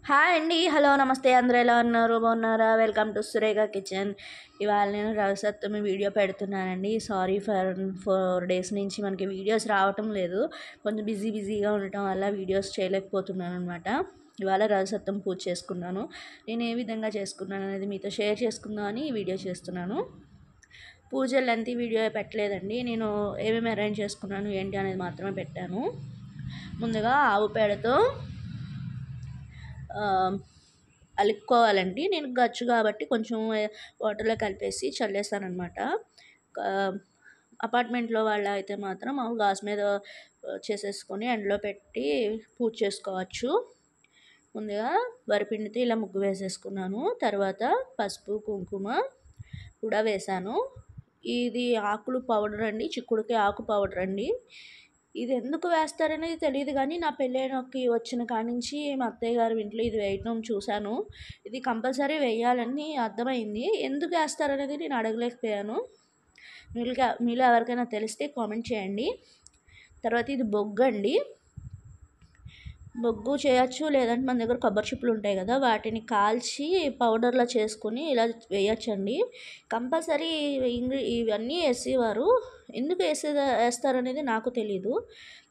Hi అండి. Hello, నమస్తే. అందరూ ఎలా ఉన్నారు? బాగున్నారా? Welcome to Surekha kitchen. ఇవాళ నేను రవి సప్తమి వీడియో పెడుతున్నానండి. సారీ ఫర్ 4 డేస్ నుంచి మనకి వీడియోస్ రావటం లేదు. కొంచెం బిజీగా ఉండటం వల్ల వీడియోస్ చేయలేకపోతున్నాను అనమాట. ఇవాళ రవి సప్తమి పూజ చేసుకున్నాను. నేను ఏ విధంగా చేసుకున్నాను అనేది మీతో షేర్ చేసుకుందామని ఈ వీడియో చేస్తున్నాను. పూజ లెంత్ వీడియో పెట్టలేదండి. నేను ఏమేమి అరేంజ్ చేసుకున్నాను ఏంటి అనేది మాత్రమే పెట్టాను. ముందుగా ఆవు పేడతో అలుక్కోవాలండి. నేను గచ్చు కాబట్టి కొంచెం వాటర్లో కలిపేసి చల్లేస్తానమాట. అపార్ట్మెంట్లో వాళ్ళ అయితే మాత్రం గ్యాస్ మీద చేసేసుకొని ఎండలో పెట్టి పూజ చేసుకోవచ్చు. ముందుగా వరిపిండితో ఇలా ముగ్గు వేసేసుకున్నాను. తర్వాత పసుపు కుంకుమ కూడా వేశాను. ఇది ఆకులు పౌడర్ అండి, చిక్కుడుకాయ ఆకు పౌడర్ అండి. ఇది ఎందుకు వేస్తారనేది తెలియదు కానీ నా పెళ్ళైనకి వచ్చిన కాడి నుంచి మా అత్తయ్య గారి ఇంట్లో ఇది వేయటం చూశాను. ఇది కంపల్సరీ వేయాలని అర్థమైంది. ఎందుకు వేస్తారనేది నేను అడగలేకపోయాను. మీలో ఎవరికైనా తెలిస్తే కామెంట్ చేయండి. తర్వాత ఇది బొగ్గు అండి. బొగ్గు చేయొచ్చు, లేదంటే మన దగ్గర కొబ్బరి చిప్పలు ఉంటాయి కదా, వాటిని కాల్చి పౌడర్లా చేసుకుని ఇలా వేయచ్చండి. కంపల్సరీ ఇవన్నీ వేసేవారు. ఎందుకు వేస్తారనేది నాకు తెలీదు.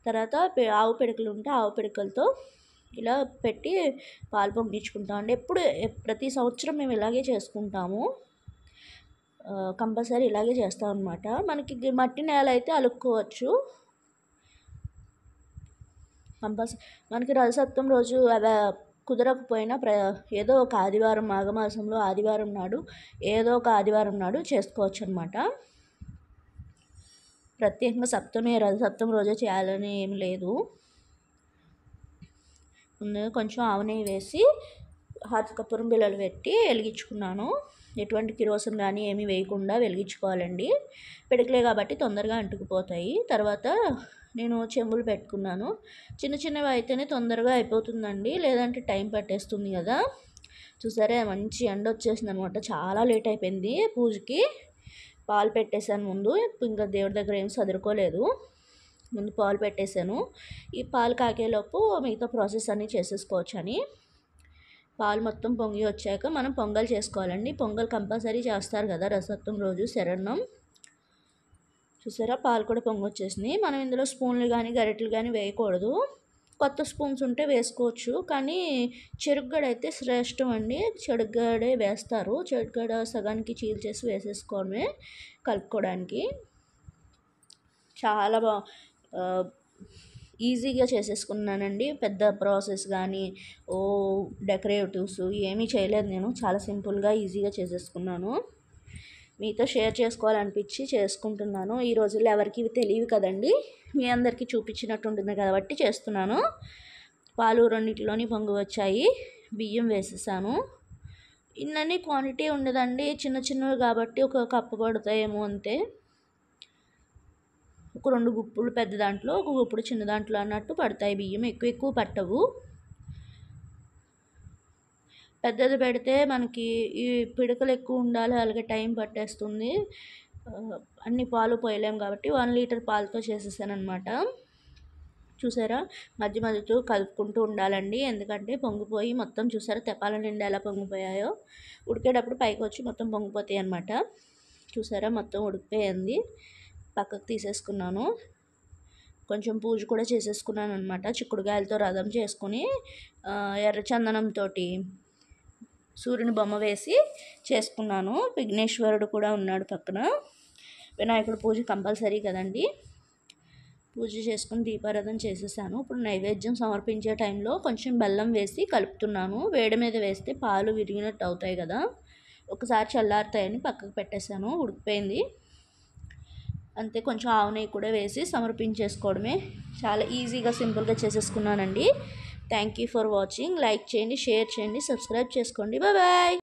తర్వాత ఆవు పిడకలు ఉంటే ఆవు పిడకలతో ఇలా పెట్టి పాలు పొంగించుకుంటాం అండి. ప్రతి సంవత్సరం మేము ఇలాగే చేసుకుంటాము. కంపల్సరీ ఇలాగే చేస్తాం అనమాట. మనకి మట్టి నేల అయితే అలుక్కోవచ్చు. మనకి రథసప్తమి రోజు అలా కుదరకపోయినా ఏదో ఒక ఆదివారం, మాఘమాసంలో ఆదివారం నాడు ఏదో ఒక ఆదివారం నాడు చేసుకోవచ్చు అనమాట. ప్రత్యేకంగా రథసప్తమి రోజే చేయాలని ఏం లేదు. ముందుగా కొంచెం ఆవు నెయ్యి వేసి కర్పూరం బిళ్ళలు పెట్టి వెలిగించుకున్నాను. ఎటువంటి కిరోసిన్ కానీ ఏమీ వేయకుండా వెలిగించుకోవాలండి. పిడకలే కాబట్టి తొందరగా అంటుకుపోతాయి. తర్వాత నేను చెంబులు పెట్టుకున్నాను. చిన్నవి అయితేనే తొందరగా అయిపోతుందండి, లేదంటే టైం పట్టేస్తుంది కదా. చూసారా, మంచి ఎండ వచ్చేసింది అనమాట. చాలా లేట్ అయిపోయింది పూజకి. పాలు పెట్టేశాను ముందు. ఇంకా దేవుడి దగ్గర ఏం చదువుకోలేదు. ముందు పాలు పెట్టేశాను. ఈ పాలు కాగేలోపు మిగతా ప్రాసెస్ అన్నీ చేసేసుకోవచ్చు అని. పాలు మొత్తం పొంగి వచ్చాక మనం పొంగల్ చేసుకోవాలండి. పొంగల్ కంపల్సరీ చేస్తారు కదా రథసప్తమి రోజు, శరణం. చూసారా, పాలు కూడా పొంగొచ్చేసినాయి. మనం ఇందులో స్పూన్లు కానీ గరిటెలు కానీ వేయకూడదు. కొత్త స్పూన్స్ ఉంటే వేసుకోవచ్చు, కానీ చెరుగ్గడ అయితే శ్రేష్టం అండి. చెరుగ్గడే వేస్తారు. చెరుగ్గడ సగానికి చీల్చేసి వేసేసుకోవడమే కలుపుకోవడానికి. చాలా ఈజీగా చేసేసుకున్నానండి. పెద్ద ప్రాసెస్ కానీ డెకరేటివ్స్ ఏమీ చేయలేదు నేను. చాలా సింపుల్గా ఈజీగా చేసేసుకున్నాను. మీతో షేర్ చేసుకోవాలనిపించి చేసుకుంటున్నాను. ఈ రోజుల్లో ఎవరికి ఇవి తెలియవు కదండి, మీ అందరికీ చూపించినట్టు ఉంటుంది కాబట్టి చేస్తున్నాను. పాలు రెండింటిలోని పొంగు వచ్చాయి. బియ్యం వేసేసాను. ఇన్నన్నీ క్వాంటిటీ ఉండదండి, చిన్నవి కాబట్టి ఒక కప్పు పడతాయేమో అంతే. ఒక 2 గుప్పులు పెద్ద దాంట్లో, ఒక గుప్పుడు చిన్న దాంట్లో అన్నట్టు పడతాయి బియ్యం. ఎక్కువ పట్టవు. పెద్దది పెడితే మనకి ఈ పిడకలు ఎక్కువ ఉండాలి, అలాగే టైం పట్టేస్తుంది. అన్ని పాలు పోయలేము కాబట్టి 1 లీటర్ పాలతో చేసేసానమాట. చూసారా, మధ్యతో కలుపుకుంటూ ఉండాలండి, ఎందుకంటే పొంగిపోయి మొత్తం చూసారా తెపాల నిండా ఎలా పొంగిపోయాయో. ఉడికేటప్పుడు పైకి వచ్చి మొత్తం పొంగిపోతాయి అన్నమాట. చూసారా, మొత్తం ఉడికిపోయింది. పక్కకు తీసేసుకున్నాను. కొంచెం పూజ కూడా చేసేసుకున్నాను అనమాట. చిక్కుడుకాయలతో రథం చేసుకుని ఎర్రచందనంతో సూర్యుని బొమ్మ వేసి చేసుకున్నాను. విఘ్నేశ్వరుడు కూడా ఉన్నాడు పక్కన. వినాయకుడు పూజ కంపల్సరీ కదండి. పూజ చేసుకుని దీపారాధన చేసేసాను. ఇప్పుడు నైవేద్యం సమర్పించే టైంలో కొంచెం బెల్లం వేసి కలుపుతున్నాను. వేడి మీద వేస్తే పాలు విరిగినట్టు అవుతాయి కదా, ఒకసారి చల్లారుతాయని పక్కకు పెట్టేశాను. ఉడికిపోయింది అంతే. కొంచెం ఆవు నెయ్యి కూడా వేసి సమర్పించేసుకోవడమే. చాలా ఈజీగా సింపుల్గా చేసేసుకున్నానండి. Thank you for watching. Like చేయండి, షేర్ చేయండి, సబ్స్క్రైబ్ చేసుకోండి. బాయ్.